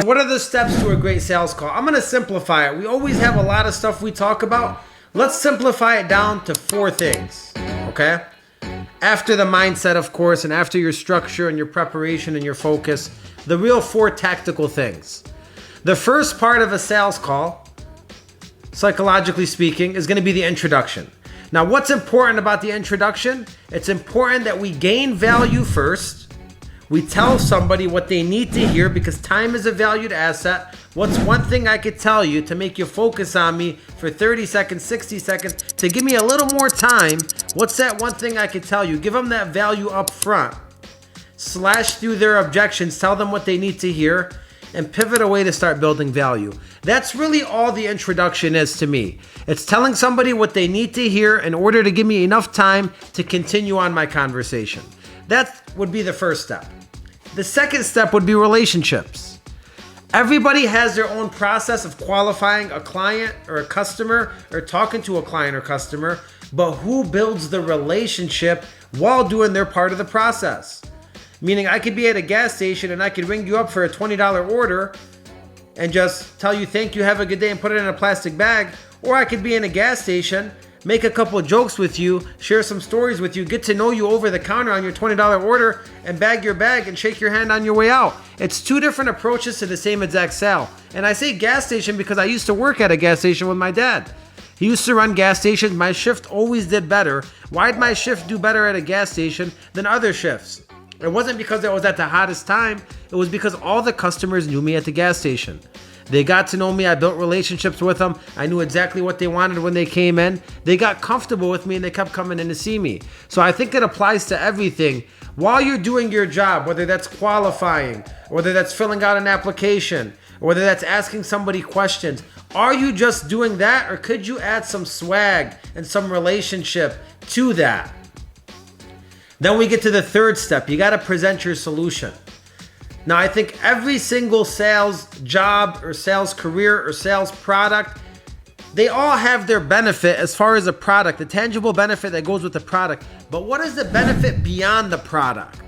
What are the steps to a great sales call? I'm going to simplify it. We always have a lot of stuff we talk about. Let's simplify it down to 4 things, okay? After the mindset, of course, and after your structure and your preparation and your focus, the real 4 tactical things. The first part of a sales call, psychologically speaking, is going to be the introduction. Now, what's important about the introduction? It's important that we gain value first. We tell somebody what they need to hear because time is a valued asset. What's one thing I could tell you to make you focus on me for 30 seconds, 60 seconds, to give me a little more time? What's that one thing I could tell you? Give them that value up front. Slash through their objections, tell them what they need to hear, and pivot away to start building value. That's really all the introduction is to me. It's telling somebody what they need to hear in order to give me enough time to continue on my conversation. That would be the first step. The second step would be relationships. Everybody has their own process of qualifying a client or a customer or talking to a client or customer, but who builds the relationship while doing their part of the process? Meaning I could be at a gas station and I could ring you up for a $20 order and just tell you thank you, have a good day, and put it in a plastic bag. Or I could be in a gas station, make a couple of jokes with you, share some stories with you, get to know you over the counter on your $20 order, and bag your bag and shake your hand on your way out. It's 2 different approaches to the same exact sale. And I say gas station because I used to work at a gas station with my dad. He used to run gas stations. My shift always did better. Why'd my shift do better at a gas station than other shifts? It wasn't because I was at the hottest time. It was because all the customers knew me at the gas station. They got to know me. I built relationships with them. I knew exactly what they wanted when they came in. They got comfortable with me and they kept coming in to see me. So I think it applies to everything. While you're doing your job, whether that's qualifying, whether that's filling out an application, or whether that's asking somebody questions, are you just doing that, or could you add some swag and some relationship to that? Then we get to the third step. You got to present your solution. Now, I think every single sales job or sales career or sales product, they all have their benefit as far as a product, the tangible benefit that goes with the product. But what is the benefit beyond the product?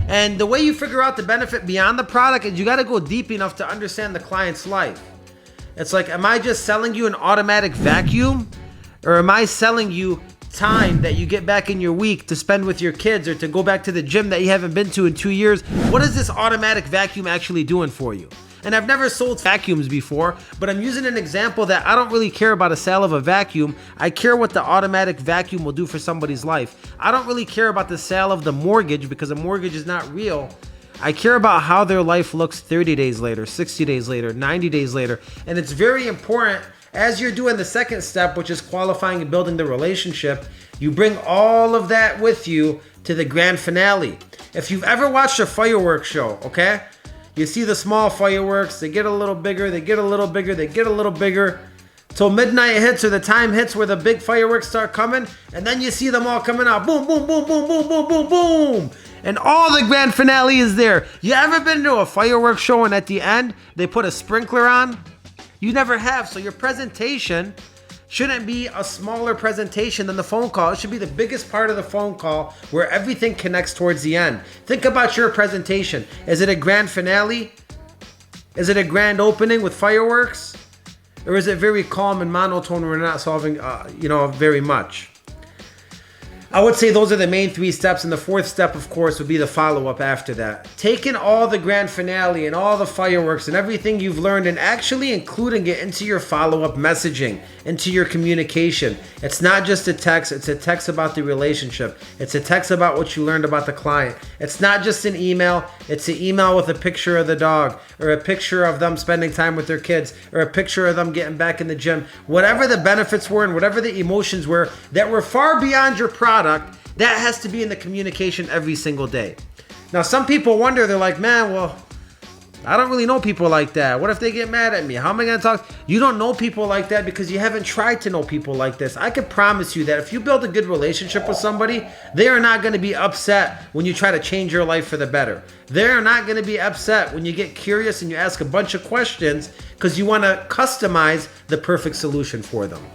And the way you figure out the benefit beyond the product is you got to go deep enough to understand the client's life. It's like, am I just selling you an automatic vacuum? Or am I selling you time that you get back in your week to spend with your kids or to go back to the gym that you haven't been to in 2 years? What is this automatic vacuum actually doing for you? And I've never sold vacuums before, but I'm using an example that I don't really care about a sale of a vacuum. I care what the automatic vacuum will do for somebody's life. I don't really care about the sale of the mortgage because a mortgage is not real. I care about how their life looks 30 days later, 60 days later, 90 days later. And it's very important as you're doing the second step, which is qualifying and building the relationship, you bring all of that with you to the grand finale. If you've ever watched a fireworks show, okay? You see the small fireworks, they get a little bigger, they get a little bigger, they get a little bigger, till midnight hits or the time hits where the big fireworks start coming, and then you see them all coming out. Boom, boom, boom, boom, boom, boom, boom, boom. And all the grand finale is there. You ever been to a fireworks show and at the end, they put a sprinkler on? You never have. So your presentation shouldn't be a smaller presentation than the phone call. It should be the biggest part of the phone call where everything connects towards the end. Think about your presentation. Is it a grand finale? Is it a grand opening with fireworks? Or is it very calm and monotone where we're not solving, very much? I would say those are the main 3 steps, and the 4th step, of course, would be the follow-up after that. Taking all the grand finale and all the fireworks and everything you've learned and actually including it into your follow-up messaging, into your communication. It's not just a text, it's a text about the relationship. It's a text about what you learned about the client. It's not just an email, it's an email with a picture of the dog, or a picture of them spending time with their kids, or a picture of them getting back in the gym. Whatever the benefits were and whatever the emotions were that were far beyond your product, that has to be in the communication every single day. Now, some people wonder, they're like, man, well, I don't really know people like that. What if they get mad at me? How am I going to talk? You don't know people like that because you haven't tried to know people like this. I can promise you that if you build a good relationship with somebody, they are not going to be upset when you try to change your life for the better. They are not going to be upset when you get curious and you ask a bunch of questions because you want to customize the perfect solution for them.